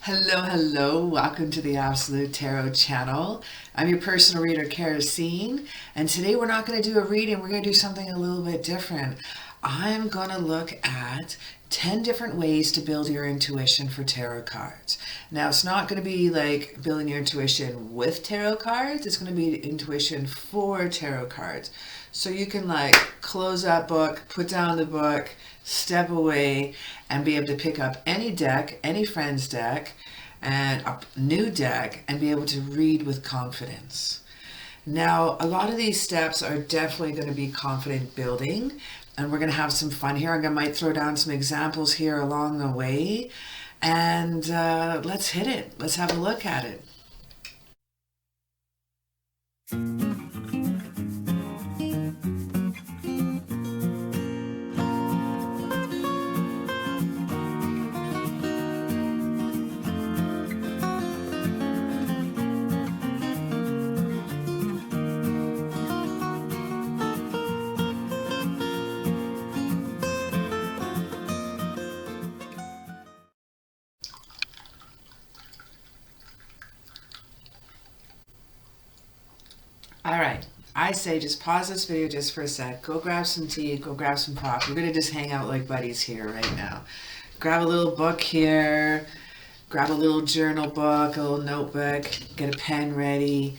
Hello, welcome to the Absolute Tarot channel. I'm your personal reader, CaraSeen, and today we're not going to do a reading, we're going to do something a little bit different. I'm going to look at 10 different ways to build your intuition for tarot cards. Now, it's not going to be like building your intuition with tarot cards, it's going to be intuition for tarot cards. So you can like close that book, put down the book, step away, and be able to pick up any deck, any friend's deck, and a new deck, and be able to read with confidence. Now, a lot of these steps are definitely going to be confident building, and we're going to have some fun here. I might throw down some examples here along the way, and let's hit it. Let's have a look at it. All right, I say just pause this video just for a sec. Go grab some tea, go grab some pop. We're gonna just hang out like buddies here right now. Grab a little book here, grab a little journal book, a little notebook, get a pen ready.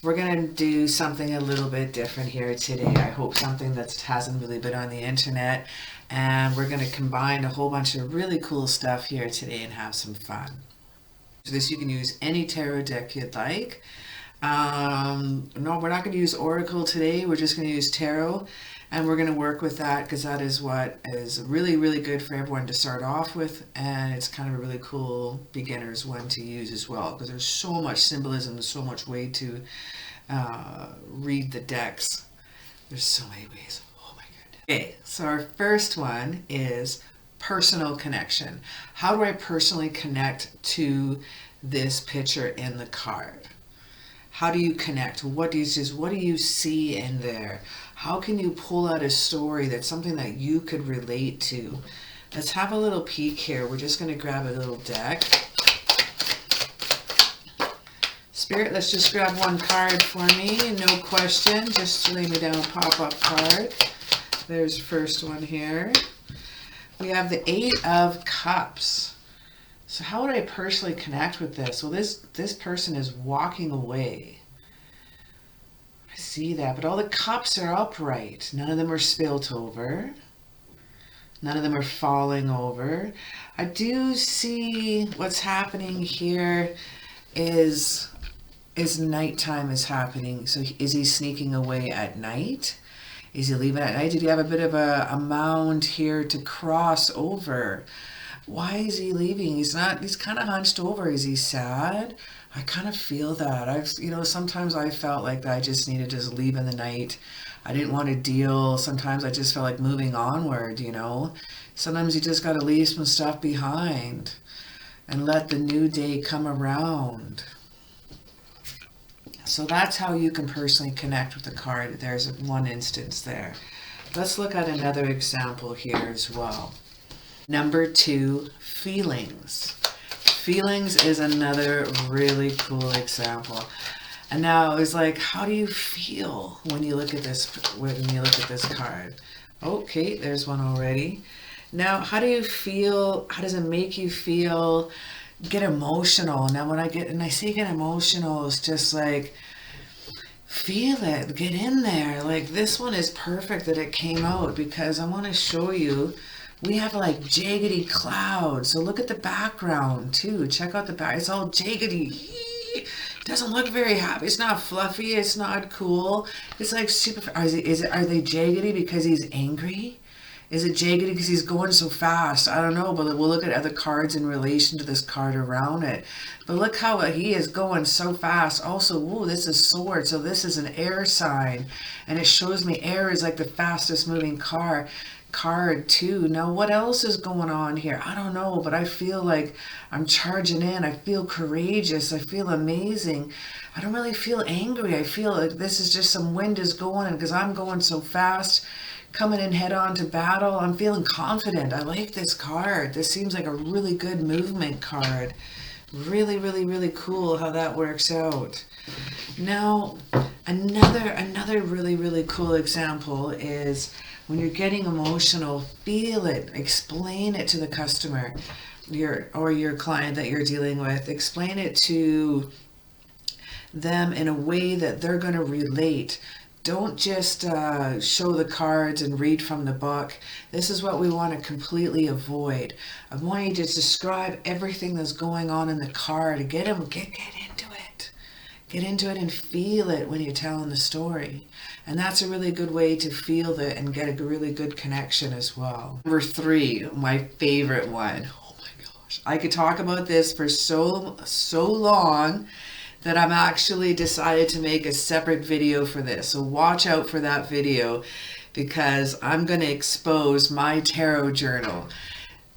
We're gonna do something a little bit different here today. I hope something that hasn't really been on the internet. And we're gonna combine a whole bunch of really cool stuff here today and have some fun. So this, you can use any tarot deck you'd like. No, we're not going to use Oracle today. We're just going to use Tarot, and we're going to work with that because that is what is really, really good for everyone to start off with, and it's kind of a really cool beginner's one to use as well because there's so much symbolism, there's so much way to read the decks. There's so many ways. Oh my goodness. Okay, so our first one is personal connection. How do I personally connect to this picture in the card? How do you connect? What do you see in there? How can you pull out a story that's something that you could relate to? Let's have a little peek here. We're just going to grab a little deck. Spirit, let's just grab one card for me. No question. Just lay me down a pop-up card. There's the first one here. We have the 8 of Cups. So how would I personally connect with this? Well, this person is walking away. I see that, but all the cups are upright. None of them are spilt over. None of them are falling over. I do see what's happening here is nighttime is happening. So is he sneaking away at night? Is he leaving at night? Did he have a bit of a mound here to cross over? Why is he leaving? He's kind of hunched over. Is he sad? I kind of feel that. Sometimes I felt like that I just needed to just leave in the night. I didn't want to deal. Sometimes I just felt like moving onward, Sometimes you just got to leave some stuff behind and let the new day come around. So that's how you can personally connect with the card. There's one instance there. Let's look at another example here as well. Number 2, feelings. Feelings is another really cool example. And now it's like, how do you feel when you look at this card? Okay, there's one already. Now, how do you feel? How does it make you feel? Get emotional. Now, when I see get emotional, it's just like, feel it, get in there. Like, this one is perfect that it came out because I want to show you. We have like jaggedy clouds. So look at the background too. Check out the back. It's all jaggedy. It doesn't look very happy. It's not fluffy. It's not cool. It's like super. Are they jaggedy because he's angry? Is it jaggedy because he's going so fast? I don't know, but we'll look at other cards in relation to this card around it. But look how he is going so fast. Also, ooh, this is sword. So this is an air sign. And it shows me air is like the fastest moving card too. Now what else is going on here? I don't know, but I feel like I'm charging in. I feel courageous. I feel amazing. I don't really feel angry. I feel like this is just some wind is going because I'm going so fast, coming in head on to battle. I'm feeling confident. I like this card. This seems like a really good movement card. Really, really, really cool how that works out. Now, another really, really cool example is when you're getting emotional, feel it, explain it to the customer, your client that you're dealing with. Explain it to them in a way that they're going to relate. Don't just show the cards and read from the book. This is what we want to completely avoid. I want you to describe everything that's going on in the card. Get into it. Get into it and feel it when you're telling the story. And that's a really good way to feel it and get a really good connection as well. Number 3, my favorite one. Oh my gosh. I could talk about this for so long that I'm actually decided to make a separate video for this. So watch out for that video because I'm going to expose my tarot journal.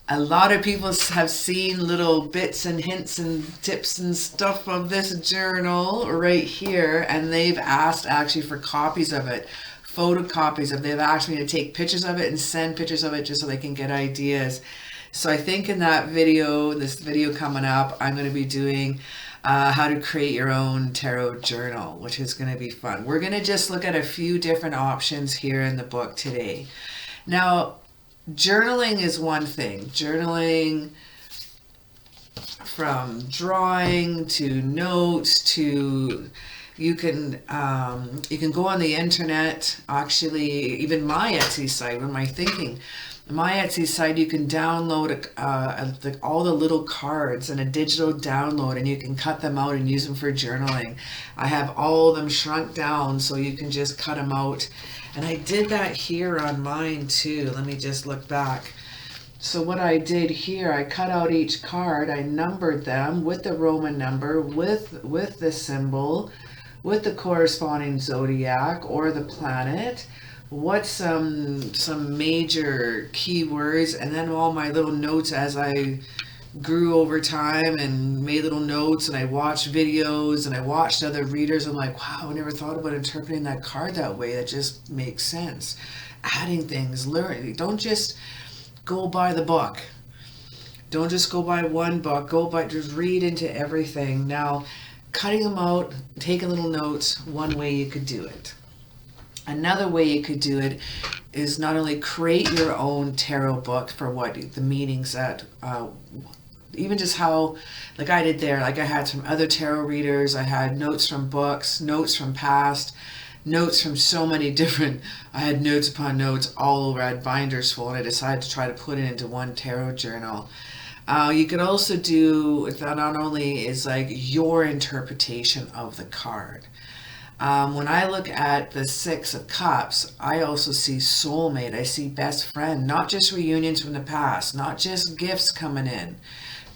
A lot of people have seen little bits and hints and tips and stuff of this journal right here, and they've asked actually for copies of it, photocopies of it. They've asked me to take pictures of it and send pictures of it just so they can get ideas. So I think in that video, this video coming up, I'm going to be doing how to create your own tarot journal, which is going to be fun. We're going to just look at a few different options here in the book today. Now, journaling is one thing. Journaling from drawing to notes to you can go on the internet. Actually, even my Etsy site. What am I thinking? My Etsy site, you can download all the little cards in a digital download, and you can cut them out and use them for journaling. I have all of them shrunk down so you can just cut them out. And I did that here on mine too. Let me just look back. So what I did here, I cut out each card, I numbered them with the Roman number, with the symbol, with the corresponding zodiac or the planet, what's some major keywords, and then all my little notes as I grew over time and made little notes, and I watched videos and I watched other readers. I'm like, wow, I never thought about interpreting that card that way. That just makes sense. Adding things, learning. Don't just go by the book. Don't just go by one book. Just read into everything. Now, cutting them out, taking little notes, one way you could do it. Another way you could do it is not only create your own tarot book for what the meanings that, even just how, like I did there, like I had some other tarot readers, I had notes from books, notes from past, notes from so many different, I had notes upon notes all over, I had binders full, and I decided to try to put it into one tarot journal. You could also do, that not only is like your interpretation of the card. When I look at the 6 of Cups, I also see soulmate. I see best friend, not just reunions from the past, not just gifts coming in,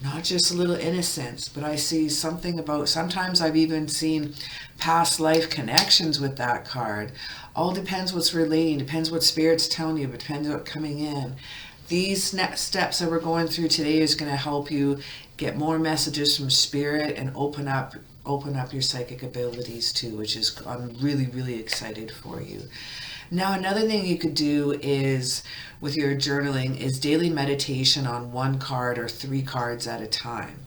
not just a little innocence, but I see something about, sometimes I've even seen past life connections with that card. All depends what's relating, depends what Spirit's telling you, depends what's coming in. These next steps that we're going through today is going to help you get more messages from Spirit and open up your psychic abilities too, which is, I'm really, really excited for you. Now, another thing you could do is, with your journaling, is daily meditation on 1 card or 3 cards at a time.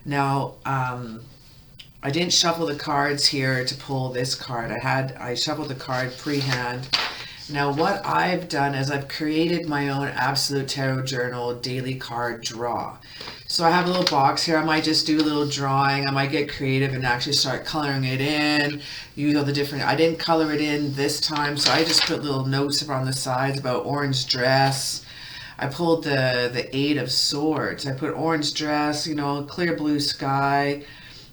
Now, I didn't shuffle the cards here to pull this card. I shuffled the card pre-hand. Now, what I've done is I've created my own Absolute Tarot Journal daily card draw. So I have a little box here. I might just do a little drawing. I might get creative and actually start coloring it in. Use all the different, I didn't color it in this time, so I just put little notes on the sides about orange dress. I pulled the 8 of Swords. I put orange dress, clear blue sky.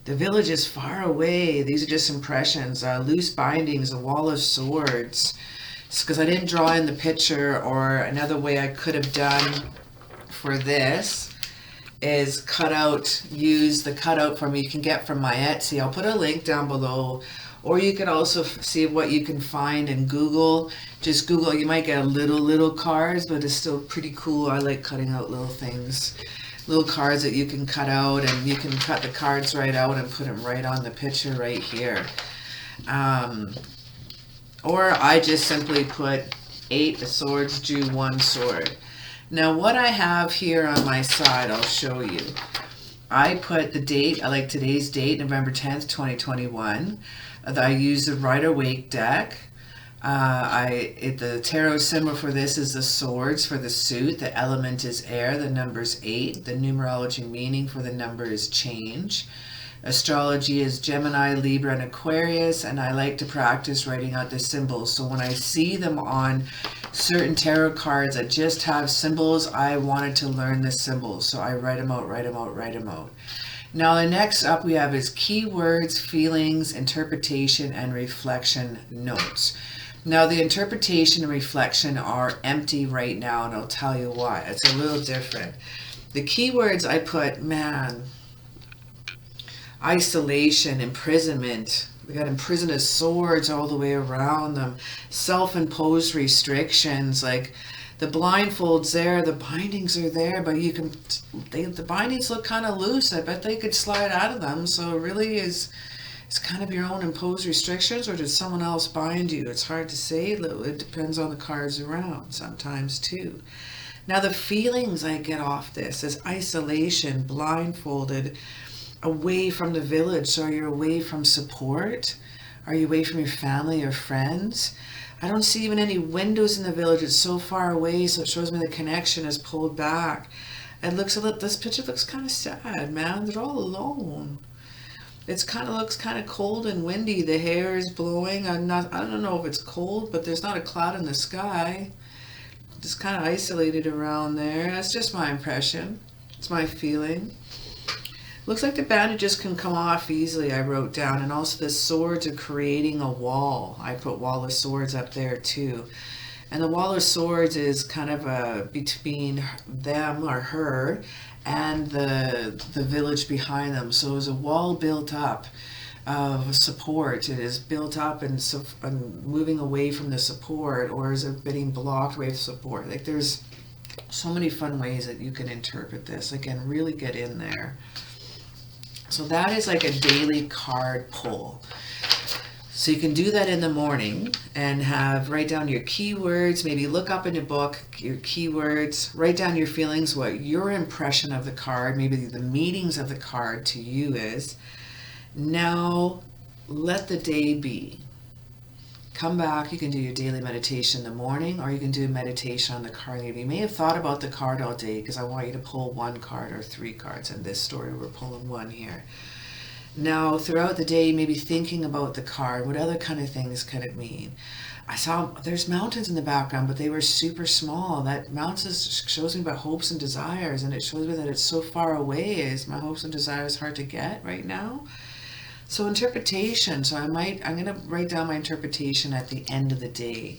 The village is far away. These are just impressions. Loose bindings, a wall of swords. Because I didn't draw in the picture, or another way I could have done for this is use the cutout from you can get from my Etsy. I'll put a link down below, or you can also see what you can find in Google. Just Google, you might get little cards, but it's still pretty cool. I like cutting out little things, little cards that you can cut out, and you can cut the cards right out and put them right on the picture right here. Or I just simply put 8 of Swords, drew 1 sword. Now what I have here on my side, I'll show you. I put the date, I like today's date, November 10th, 2021. I use the Rider-Waite deck. The tarot symbol for this is the swords for the suit. The element is air. The number's 8. The numerology meaning for the number is change. Astrology is Gemini, Libra, and Aquarius, and I like to practice writing out the symbols. So when I see them on certain tarot cards that just have symbols, I wanted to learn the symbols. So I write them out, write them out, write them out. Now the next up we have is keywords, feelings, interpretation, and reflection notes. Now the interpretation and reflection are empty right now, and I'll tell you why. It's a little different. The keywords I put, isolation, imprisonment. We got imprisoned as swords all the way around them. Self-imposed restrictions, like the blindfolds there, the bindings are there, but the bindings look kind of loose. I bet they could slide out of them. So it really is, it's kind of your own imposed restrictions, or did someone else bind you? It's hard to say. It depends on the cards around sometimes too. Now the feelings I get off this is isolation, blindfolded, away from the village. So are you away from support? Are you away from your family or friends? I don't see even any windows in the village. It's so far away, so it shows me the connection is pulled back. This picture looks kind of sad, man. They're all alone. Looks kind of cold and windy. The hair is blowing. I don't know if it's cold, but there's not a cloud in the sky. Just kind of isolated around there. That's just my impression. It's my feeling. Looks like the bandages can come off easily, I wrote down. And also the swords are creating a wall. I put wall of swords up there too. And the wall of swords is kind of between them or her and the village behind them. So there's a wall built up of support. It is built up and moving away from the support, or is it getting blocked away from support? Like there's so many fun ways that you can interpret this. Again, really get in there. So that is like a daily card pull. So you can do that in the morning and write down your keywords, maybe look up in your book your keywords, write down your feelings, what your impression of the card, maybe the meanings of the card to you is. Now let the day be. Come back, you can do your daily meditation in the morning, or you can do meditation on the card. You may have thought about the card all day, because I want you to pull one card or 3 cards. In this story, we're pulling 1 here. Now, throughout the day, maybe thinking about the card, what other kind of things could it mean? I saw there's mountains in the background, but they were super small. That mountains shows me about hopes and desires, and it shows me that it's so far away. Is my hopes and desires hard to get right now? So interpretation, so I'm going to write down my interpretation at the end of the day.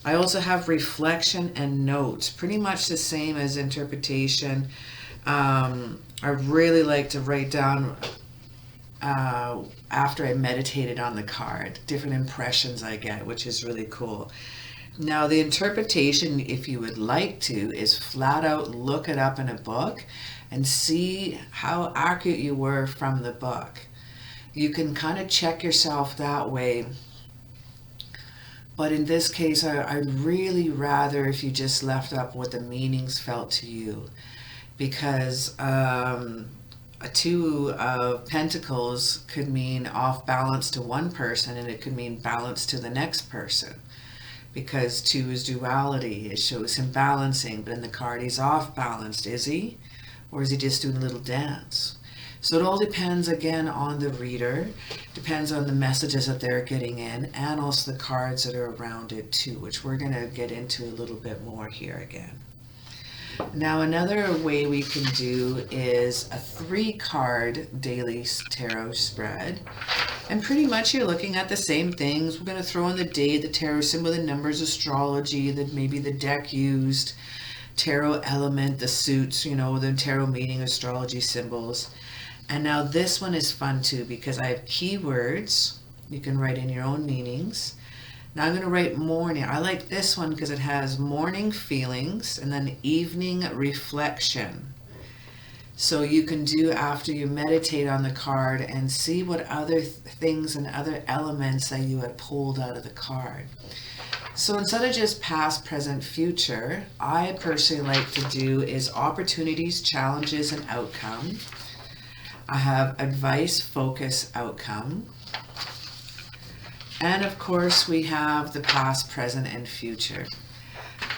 I also have reflection and notes, pretty much the same as interpretation. I really like to write down after I meditated on the card, different impressions I get, which is really cool. Now the interpretation, if you would like to, is flat out look it up in a book and see how accurate you were from the book. You can kind of check yourself that way. But in this case, I'd really rather if you just left up what the meanings felt to you. Because a 2 of Pentacles could mean off balance to one person, and it could mean balance to the next person. Because 2 is duality. It shows him balancing, but in the card he's off balanced. Is he? Or is he just doing a little dance? So it all depends, again, on the reader, depends on the messages that they're getting in, and also the cards that are around it too, which we're going to get into a little bit more here again. Now another way we can do is a 3-card daily tarot spread. And pretty much you're looking at the same things. We're going to throw in the day, the tarot symbol, the numbers, astrology, maybe the deck used, tarot element, the suits, the tarot meaning, astrology symbols. And now this one is fun too, because I have keywords. You can write in your own meanings. Now I'm going to write morning. I like this one because it has morning feelings and then evening reflection. So you can do after you meditate on the card and see what other things and other elements that you had pulled out of the card. So instead of just past, present, future, I personally like to do is opportunities, challenges, and outcome. I have advice, focus, outcome. And of course, we have the past, present, and future.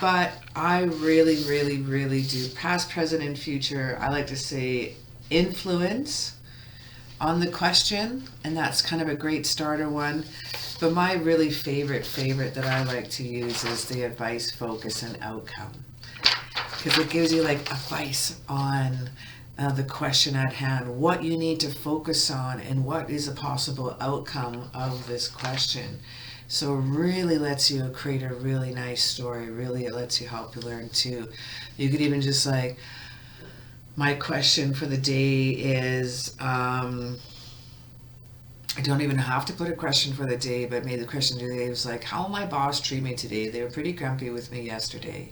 But I really, really, really do past, present, and future. I like to say influence on the question, and that's kind of a great starter one. But my really favorite that I like to use is the advice, focus, and outcome, because it gives you like advice on the question at hand, what you need to focus on, and what is a possible outcome of this question. So it really lets you create a really nice story. Really, it lets you help you learn too. You could even just like, my question for the day is, I don't even have to put a question for the day, but maybe the question today was like, how will my boss treat me today? They were pretty grumpy with me yesterday.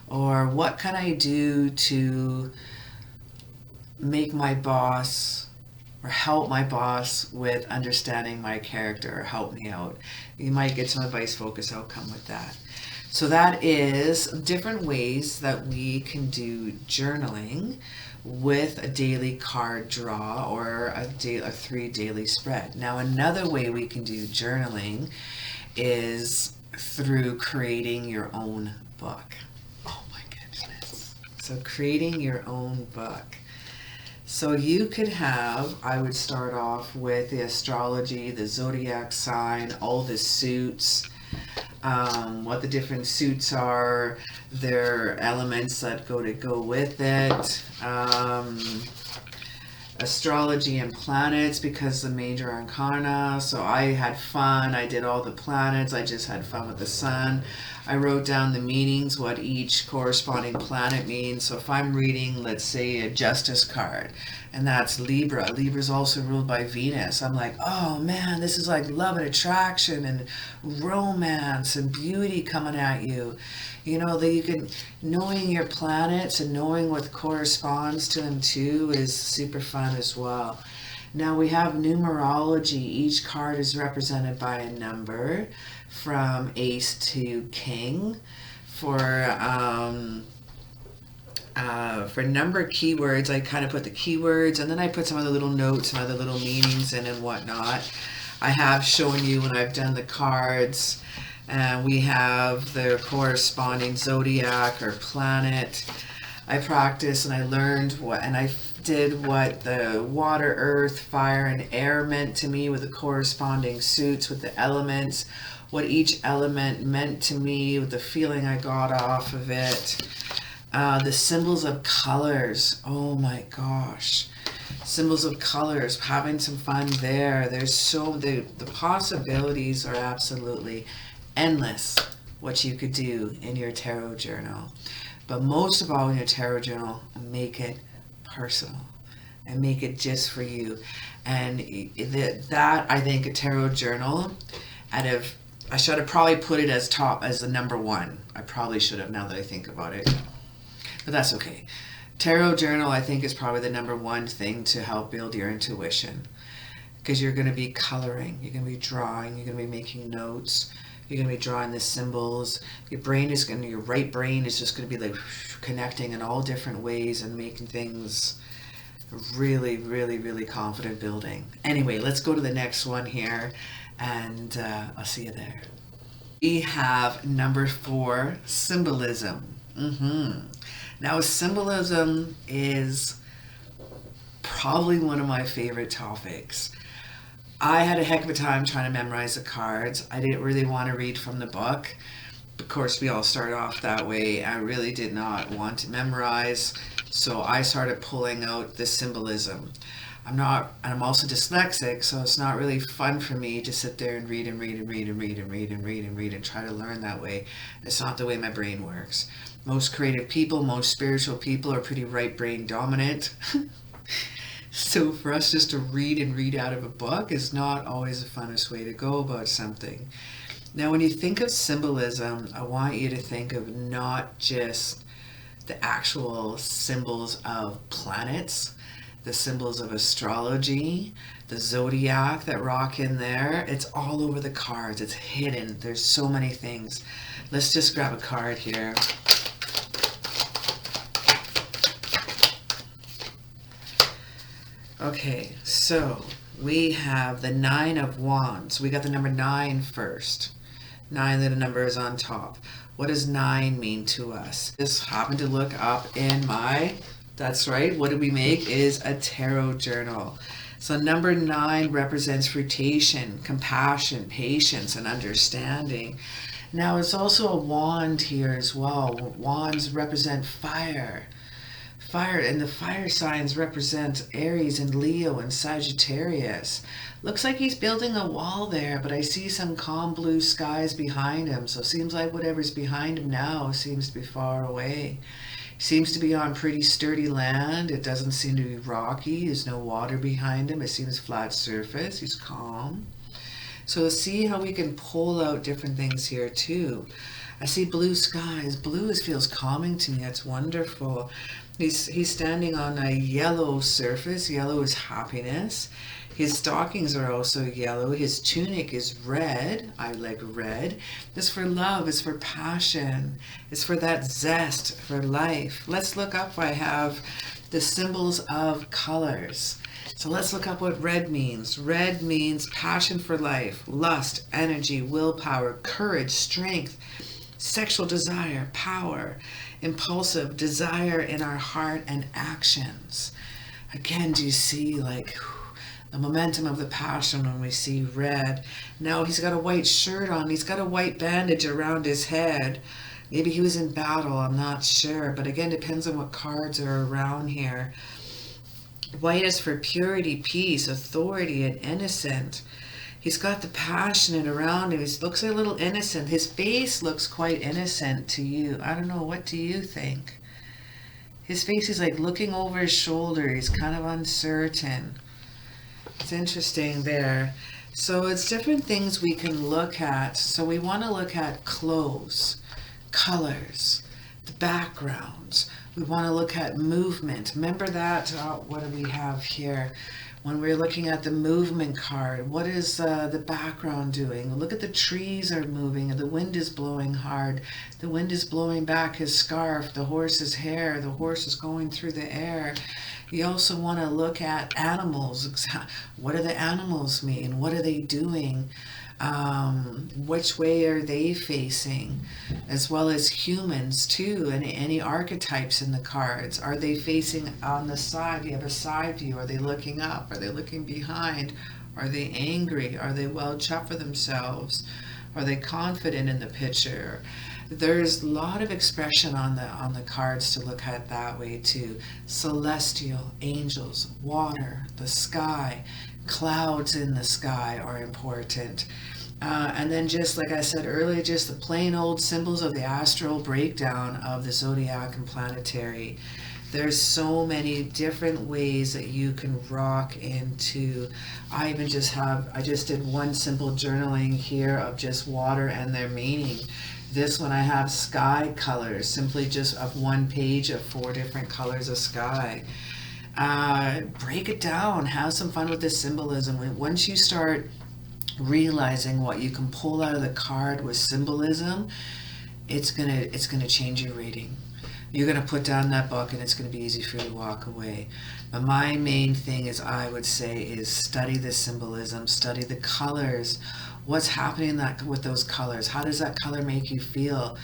Or what can I do to make my boss or help my boss with understanding my character, or help me out? You might get some advice, focus, outcome with that. So that is different ways that we can do journaling with a daily card draw or a 3 daily spread. Now another way we can do journaling is through creating your own book. Oh my goodness. So creating your own book. So you could have, I would start off with the astrology, the zodiac sign, all the suits, what the different suits are, their elements that go with it, astrology and planets, because the major arcana. So I had fun. I did all the planets. I just had fun with the sun. I wrote down the meanings, what each corresponding planet means. So if I'm reading, let's say, a justice card, and that's Libra. Libra's also ruled by Venus. I'm like, oh man, this is like love and attraction and romance and beauty coming at you. You know, that you can, knowing your planets and knowing what corresponds to them too is super fun as well. Now we have numerology. Each card is represented by a number from ace to king. For number keywords, I kind of put the keywords, and then I put some other little notes and other little meanings in and whatnot. I have shown you when I've done the cards. We have the corresponding zodiac or planet. I practiced and I learned what, and I did what the water, earth, fire, and air meant to me with the corresponding suits, with the elements, what each element meant to me, with the feeling I got off of it. The symbols of colors. Oh my gosh. Symbols of colors, having some fun there. There's so, the possibilities are absolutely endless what you could do in your tarot journal. But most of all in your tarot journal, make it personal and make it just for you. And that I think a tarot journal, I should have probably put it as top, as the number 1. I probably should have, now that I think about it. But that's okay. Tarot journal, I think, is probably the number 1 thing to help build your intuition. Because you're going to be coloring, you're going to be drawing, you're going to be making notes, you're going to be drawing the symbols. Your right brain is just going to be like connecting in all different ways and making things really, really, really confident building. Anyway, let's go to the next one here, and I'll see you there. We have number 4, symbolism. Now, symbolism is probably one of my favorite topics. I had a heck of a time trying to memorize the cards. I didn't really want to read from the book. Of course, we all start off that way. I really did not want to memorize, so I started pulling out the symbolism. I'm also dyslexic, so it's not really fun for me to sit there and read and try to learn that way. It's not the way my brain works. Most creative people, most spiritual people are pretty right brain dominant. So for us just to read out of a book is not always the funnest way to go about something. Now, when you think of symbolism, I want you to think of not just the actual symbols of planets, the symbols of astrology, the zodiac that rock in there. It's all over the cards. It's hidden. There's so many things. Let's just grab a card here. Okay, so we have the Nine of Wands. We got the number 9 first. 9, the number is on top. What does 9 mean to us? Just happened to look up in my, that's right, what did we make is a tarot journal. So number 9 represents fruition, compassion, patience, and understanding. Now it's also a wand here as well. Wands represent fire. Fire, and the fire signs represent Aries and Leo and Sagittarius. Looks like he's building a wall there, but I see some calm blue skies behind him. So it seems like whatever's behind him now seems to be far away. Seems to be on pretty sturdy land. It doesn't seem to be rocky. There's no water behind him. It seems flat surface. He's calm. So see how we can pull out different things here too. I see blue skies. Blue feels calming to me. That's wonderful. He's standing on a yellow surface. Yellow is happiness. His stockings are also yellow. His tunic is red. I like red. It's for love. It's for passion. It's for that zest for life. Let's look up. I have the symbols of colors. So let's look up what red means. Red means passion for life, lust, energy, willpower, courage, strength, sexual desire, power, impulsive desire in our heart and actions. Again, do you see like the momentum of the passion when we see red? Now he's got a white shirt on. He's got a white bandage around his head. Maybe he was in battle. I'm not sure. But again, depends on what cards are around here. White is for purity, peace, authority, and innocent. He's got the passionate around him. He looks a little innocent. His face looks quite innocent to you. I don't know. What do you think? His face is like looking over his shoulder. He's kind of uncertain. It's interesting there. So it's different things we can look at. So we want to look at clothes, colors, the backgrounds. We want to look at movement. Remember that? What do we have here? When we're looking at the movement card, what is the background doing? Look at the trees are moving. The wind is blowing hard. The wind is blowing back his scarf, the horse's hair. The horse is going through the air. You also want to look at animals. What do the animals mean? What are they doing? Which way are they facing? As well as humans too, and any archetypes in the cards. Are they facing on the side? Do you have a side view? Are they looking up? Are they looking behind? Are they angry? Are they well chuffed for themselves? Are they confident in the picture? There's a lot of expression on the cards to look at that way too. Celestial, angels, water, the sky, clouds in the sky are important. And then just like I said earlier, just the plain old symbols of the astral breakdown of the zodiac and planetary. There's so many different ways that you can rock into. I just did one simple journaling here of just water and their meaning. This one I have sky colors, simply just of one page of 4 different colors of sky. Break it down, have some fun with this symbolism. Once you start realizing what you can pull out of the card with symbolism, it's gonna change your reading. You're gonna put down that book and it's gonna be easy for you to walk away. But my main thing is, I would say, is study the symbolism, study the colors. What's happening with those colors? How does that color make you feel?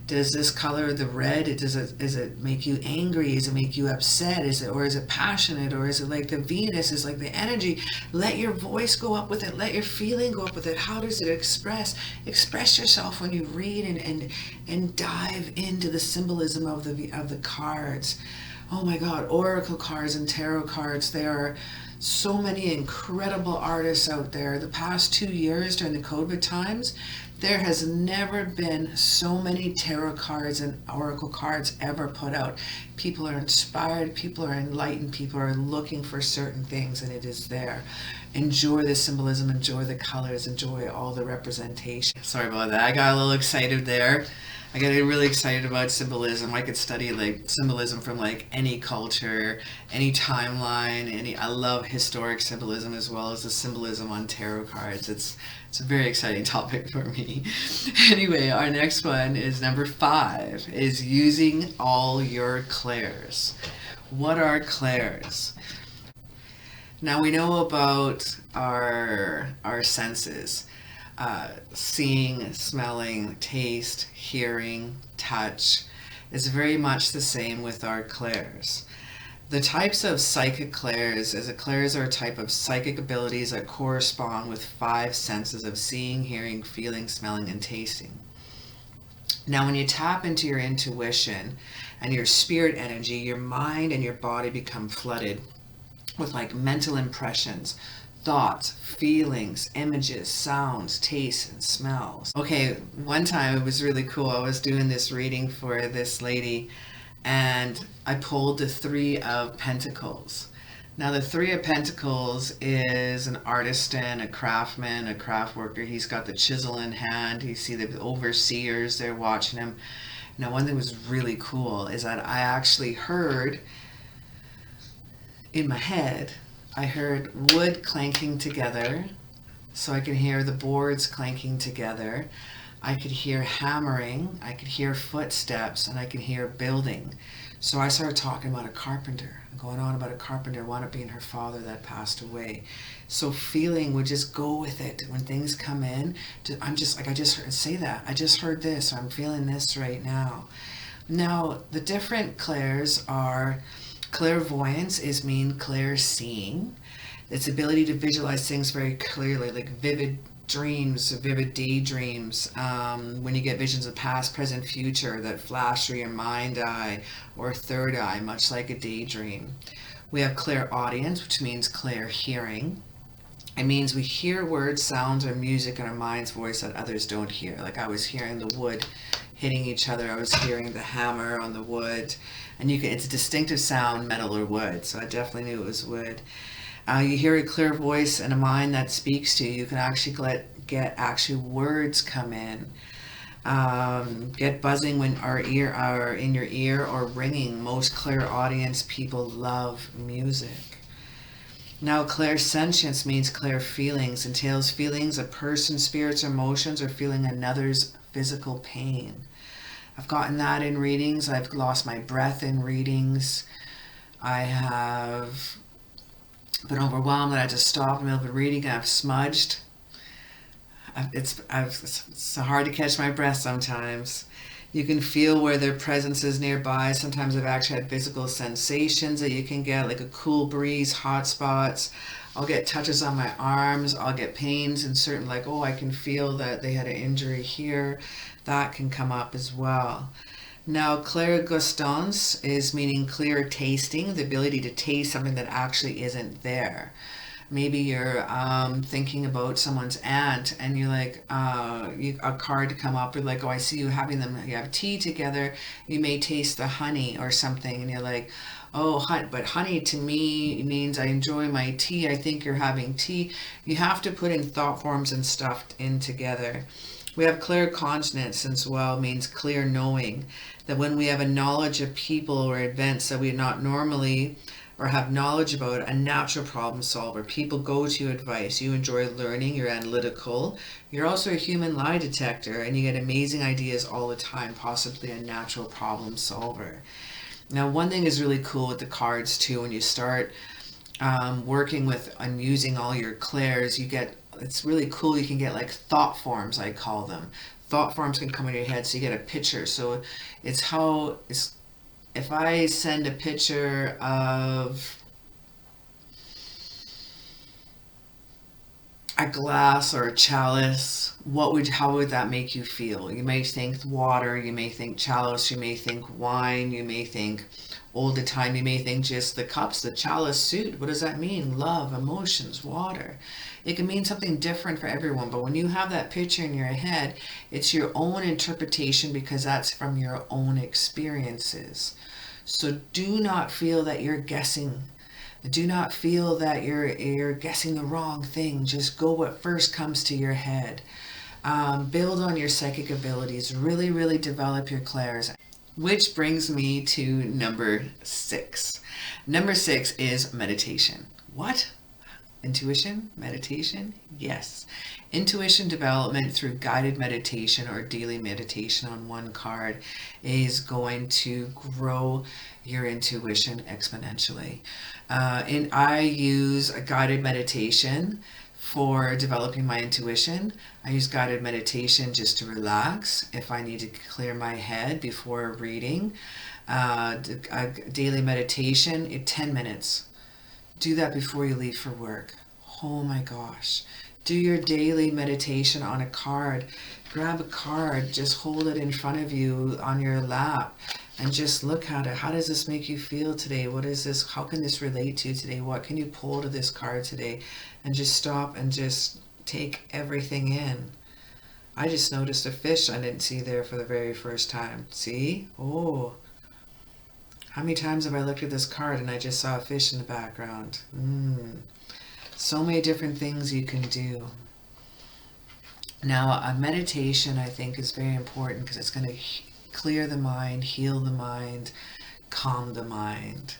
Does this color, the red, is it make you angry? Does it make you upset? Is it passionate? Or is it like the Venus is like the energy? Let your voice go up with it. Let your feeling go up with it. How does it express? Express yourself when you read and dive into the symbolism of the cards. Oh my God, oracle cards and tarot cards. There are so many incredible artists out there. The past 2 years during the COVID times, there has never been so many tarot cards and oracle cards ever put out. People are inspired, people are enlightened, people are looking for certain things, and it is there. Enjoy the symbolism, enjoy the colors, enjoy all the representation. Sorry about that, I got a little excited there. I get really excited about symbolism. I could study like symbolism from like any culture, any timeline, I love historic symbolism as well as the symbolism on tarot cards. It's a very exciting topic for me. Anyway, our next one is number 5, is using all your clairs. What are clairs? Now we know about our senses, seeing, smelling, taste, hearing, touch. Is very much the same with our clairs. The types of psychic clairs is that clairs are a type of psychic abilities that correspond with 5 senses of seeing, hearing, feeling, smelling, and tasting. Now, when you tap into your intuition and your spirit energy, your mind and your body become flooded with like mental impressions, thoughts, feelings, images, sounds, tastes, and smells. Okay, one time it was really cool. I was doing this reading for this lady and I pulled the 3 of Pentacles. Now the 3 of Pentacles is an artisan, a craftsman, a craft worker. He's got the chisel in hand. You see the overseers, they're watching him. Now one thing was really cool is that I actually heard in my head, I heard wood clanking together, so I could hear the boards clanking together. I could hear hammering, I could hear footsteps, and I could hear building. So I started talking about a carpenter, going on about a carpenter, wound up being her father that passed away. So feeling would just go with it. When things come in, I'm just like, I just heard, say that. I just heard this, or I'm feeling this right now. Now, the different clairs are, clairvoyance is mean clear seeing. It's ability to visualize things very clearly, like vivid dreams, vivid daydreams, when you get visions of past, present, future that flash through your mind eye or third eye, much like a daydream. We have clairaudience, which means clear hearing. It means we hear words, sounds, or music in our mind's voice that others don't hear. Like I was hearing the wood hitting each other, I was hearing the hammer on the wood, and it's a distinctive sound, metal or wood, so I definitely knew it was wood. You hear a clear voice and a mind that speaks to you. You can actually get actually words come in. Get buzzing when our ear are in your ear or ringing. Most clairaudience people love music. Now, clairsentience means clear feelings, entails feelings of person, spirits, emotions, or feeling another's physical pain. I've gotten that in readings. I've lost my breath in readings. I have been overwhelmed that I had to stop in the middle of a reading and I've smudged. It's so hard to catch my breath sometimes. You can feel where their presence is nearby. Sometimes I've actually had physical sensations that you can get, like a cool breeze, hot spots. I'll get touches on my arms. I'll get pains and certain, like, oh, I can feel that they had an injury here. That can come up as well. Now, clairgustance is meaning clear tasting, the ability to taste something that actually isn't there. Maybe you're thinking about someone's aunt and you're like, a card to come up with like, oh, I see you having them, you have tea together, you may taste the honey or something, and you're like, oh, but honey to me means I enjoy my tea, I think you're having tea. You have to put in thought forms and stuff in together. We have claircognizance as well, means clear knowing, that when we have a knowledge of people or events that we not normally or have knowledge about, a natural problem solver. People go to you advice. You enjoy learning, you're analytical. You're also a human lie detector and you get amazing ideas all the time, possibly a natural problem solver. Now, one thing is really cool with the cards too, when you start working with and using all your clairs, it's really cool. You can get like thought forms, I call them. Thought forms can come in your head, so you get a picture. So if I send a picture of a glass or a chalice, how would that make you feel? You may think water, you may think chalice, you may think wine, you may think older time, you may think just the cups, the chalice suit. What does that mean? Love, emotions, water. It can mean something different for everyone, but when you have that picture in your head, it's your own interpretation because that's from your own experiences. So do not feel that you're guessing. Do not feel that you're guessing the wrong thing. Just go what first comes to your head. Build on your psychic abilities. Really, really develop your clairs. Which brings me to number 6. Number 6 is meditation. What? Intuition, meditation, yes. Intuition development through guided meditation or daily meditation on one card is going to grow your intuition exponentially. And I use a guided meditation for developing my intuition. I use guided meditation just to relax if I need to clear my head before reading. A daily meditation, 10 minutes. Do that before you leave for work. Oh my gosh. Do your daily meditation on a card. Grab a card, just hold it in front of you on your lap and just look at it. How does this make you feel today? What is this? How can this relate to you today? What can you pull to this card today? And just stop and just take everything in. I just noticed a fish I didn't see there for the very first time. See? Oh. How many times have I looked at this card and I just saw a fish in the background? So many different things you can do. Now, a meditation, I think, is very important because it's going to clear the mind, heal the mind, calm the mind.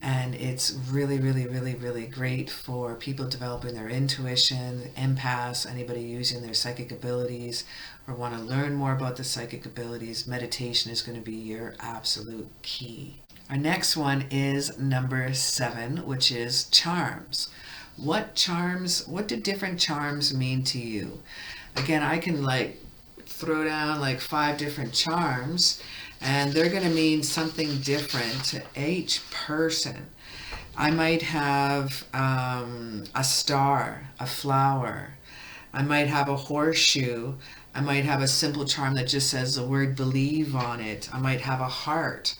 And it's really, really, really, really great for people developing their intuition, empaths, anybody using their psychic abilities or want to learn more about the psychic abilities. Meditation is going to be your absolute key. Our next one is number 7, which is charms. What do different charms mean to you? Again, I can throw down 5 different charms, and they're going to mean something different to each person. I might have a star, a flower. I might have a horseshoe. I might have a simple charm that just says the word believe on it. I might have a heart.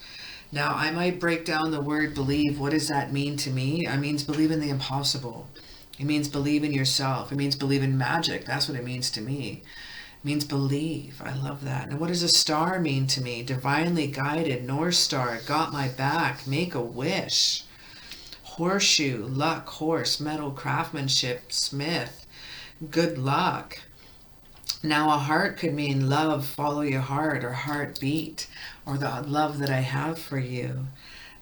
Now, I might break down the word believe. What does that mean to me? It means believe in the impossible. It means believe in yourself. It means believe in magic. That's what it means to me. It means believe. I love that. And what does a star mean to me? Divinely guided, North Star, got my back, make a wish. Horseshoe, luck, horse, metal, craftsmanship, smith, good luck. Now a heart could mean love, follow your heart, or heartbeat, or the love that I have for you.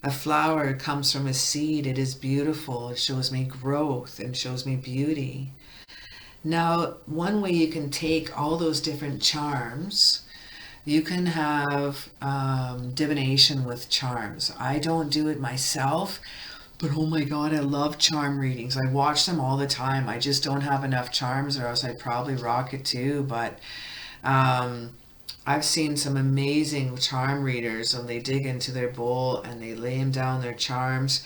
A flower comes from a seed. It is beautiful. It shows me growth and shows me beauty. Now, one way you can take all those different charms, you can have divination with charms. I don't do it myself, but oh my God, I love charm readings. I watch them all the time. I just don't have enough charms, or else I'd probably rock it too. But I've seen some amazing charm readers, and they dig into their bowl and they lay them down their charms.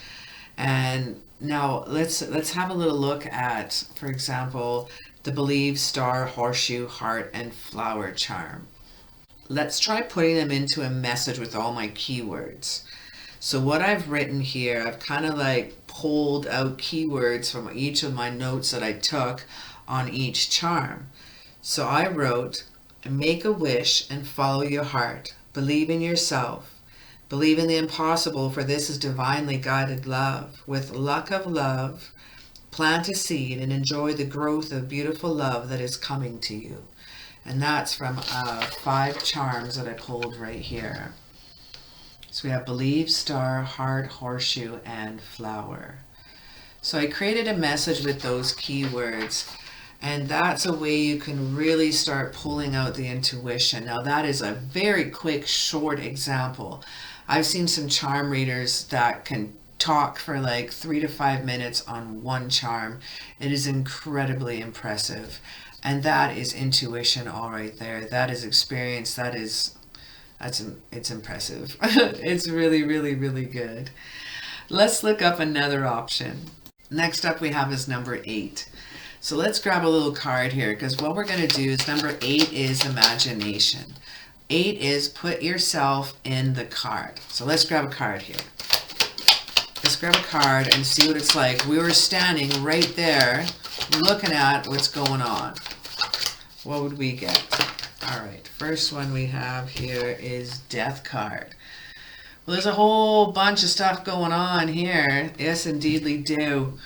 And now let's have a little look at, for example, the believe, star, horseshoe, heart, and flower charm. Let's try putting them into a message with all my keywords. So what I've written here, I've kind of pulled out keywords from each of my notes that I took on each charm. So I wrote, make a wish and follow your heart. Believe in yourself. Believe in the impossible, for this is divinely guided love. With luck of love, plant a seed and enjoy the growth of beautiful love that is coming to you. And that's from 5 charms that I pulled right here. So we have believe, star, heart, horseshoe, and flower. So I created a message with those keywords, and that's a way you can really start pulling out the intuition. Now that is a very quick, short example. I've seen some charm readers that can talk for 3 to 5 minutes on one charm. It is incredibly impressive. And that is intuition all right there. That is experience. It's impressive. It's really, really, really good. Let's look up another option. Next up we have is number 8. So let's grab a little card here, because what we're going to do is number 8 is imagination. 8 is put yourself in the card. So let's grab a card here. Let's grab a card and see what it's like. We were standing right there looking at what's going on. What would we get? All right, first one we have here is Death card. Well, there's a whole bunch of stuff going on here. Yes, indeed we do.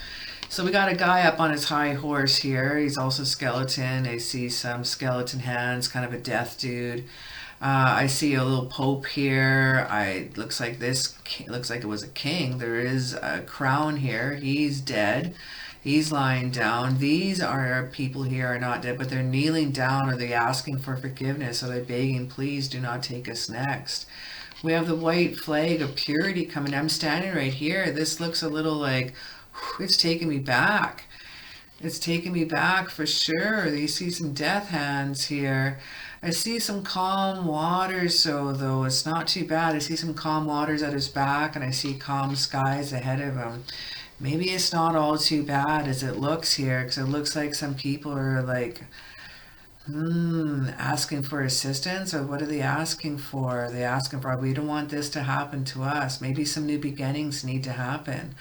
So we got a guy up on his high horse here. He's also skeleton. I see some skeleton hands, kind of a death dude. I see a little pope here. Looks like it was a king. There is a crown here. He's dead. He's lying down. These are people here are not dead, but they're kneeling down. Are they asking for forgiveness? Are they begging, please do not take us next? We have the white flag of purity coming. I'm standing right here. This looks a little like, it's taking me back. It's taking me back for sure. You see some death hands here. I see some calm waters, so though it's not too bad. I see some calm waters at his back, and I see calm skies ahead of him. Maybe it's not all too bad as it looks here, because it looks like some people are like, asking for assistance, or what are they asking for? Are they asking for, we don't want this to happen to us. Maybe some new beginnings need to happen.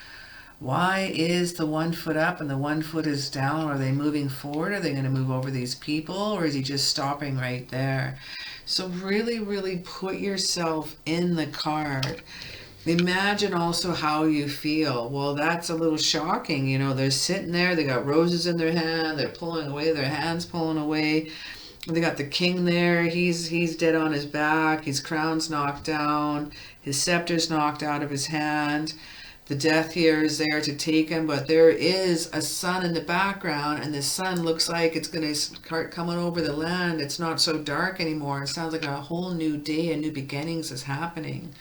Why is the 1 foot up and the 1 foot is down? Are they moving forward? Are they going to move over these people? Or is he just stopping right there? So really, really put yourself in the card. Imagine also how you feel. Well, that's a little shocking. You know, they're sitting there. They got roses in their hand. They're pulling away. Their hands pulling away. They got the king there. He's dead on his back. His crown's knocked down. His scepter's knocked out of his hand. The death here is there to take him, but there is a sun in the background, and the sun looks like it's going to start coming over the land. It's not so dark anymore. It sounds like a whole new day, a new beginnings is happening.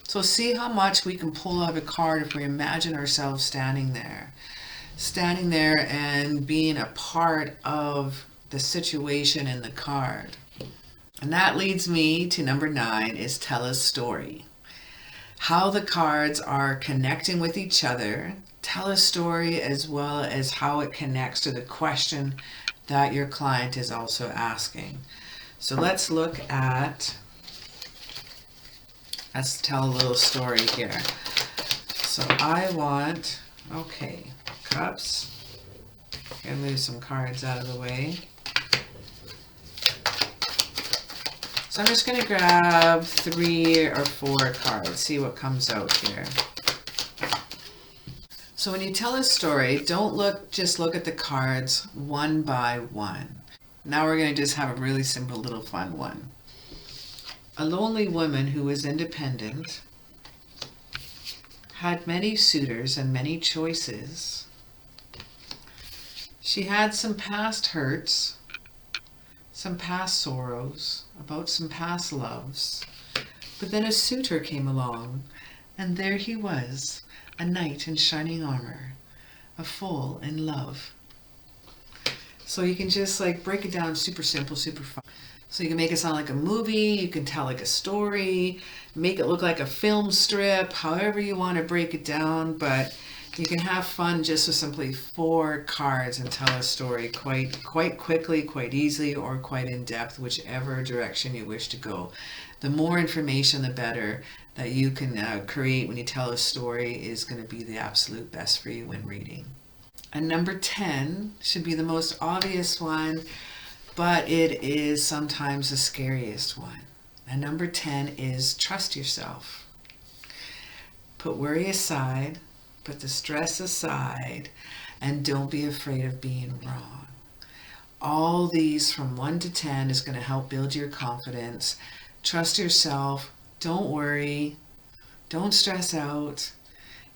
So see how much we can pull out of a card if we imagine ourselves standing there and being a part of the situation in the card. And that leads me to number 9 is tell a story. How the cards are connecting with each other. Tell a story as well as how it connects to the question that your client is also asking. So let's tell a little story here. So I want, okay, cups. Gonna move some cards out of the way. So I'm just going to grab 3 or 4 cards, see what comes out here. So when you tell a story, don't just look at the cards one by one. Now we're going to just have a really simple little fun one. A lonely woman who was independent, had many suitors and many choices. She had some past hurts, some past sorrows, about some past loves. But then a suitor came along, and there he was, a knight in shining armor, a fool in love. So you can just like break it down super simple, super fun. So you can make it sound like a movie, you can tell like a story, make it look like a film strip, however you want to break it down, but you can have fun just with simply 4 cards and tell a story quite quickly, quite easily, or quite in depth, whichever direction you wish to go. The more information, the better that you can create when you tell a story is going to be the absolute best for you when reading. And number 10 should be the most obvious one, but it is sometimes the scariest one. And number 10 is trust yourself. Put worry aside. Put the stress aside, and don't be afraid of being wrong. All these from 1 to 10 is going to help build your confidence. Trust yourself. Don't worry. Don't stress out.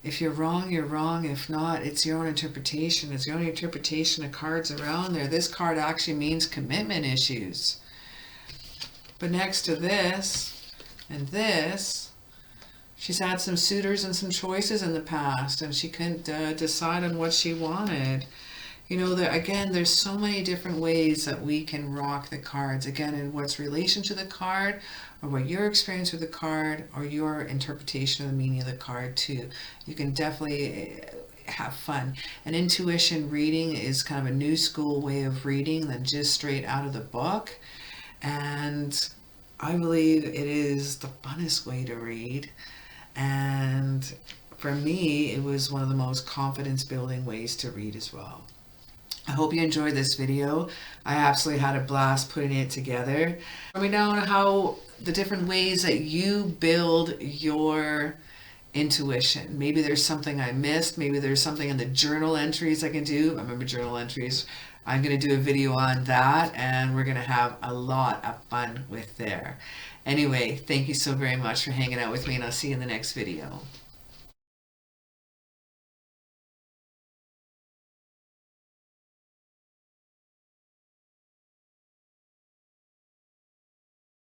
If you're wrong, you're wrong. If not, it's your own interpretation. It's your own interpretation of cards around there. This card actually means commitment issues. But next to this and this, she's had some suitors and some choices in the past, and she couldn't decide on what she wanted. You know, there's so many different ways that we can rock the cards. Again, in what's relation to the card, or what your experience with the card, or your interpretation of the meaning of the card too. You can definitely have fun. And intuition reading is kind of a new school way of reading than just straight out of the book. And I believe it is the funnest way to read. And for me, it was one of the most confidence building ways to read as well. I hope you enjoyed this video. I absolutely had a blast putting it together. Let me know how the different ways that you build your intuition. Maybe there's something I missed. Maybe there's something in the journal entries I can do. I remember journal entries. I'm going to do a video on that, and we're going to have a lot of fun with there. Anyway, thank you so very much for hanging out with me, and I'll see you in the next video.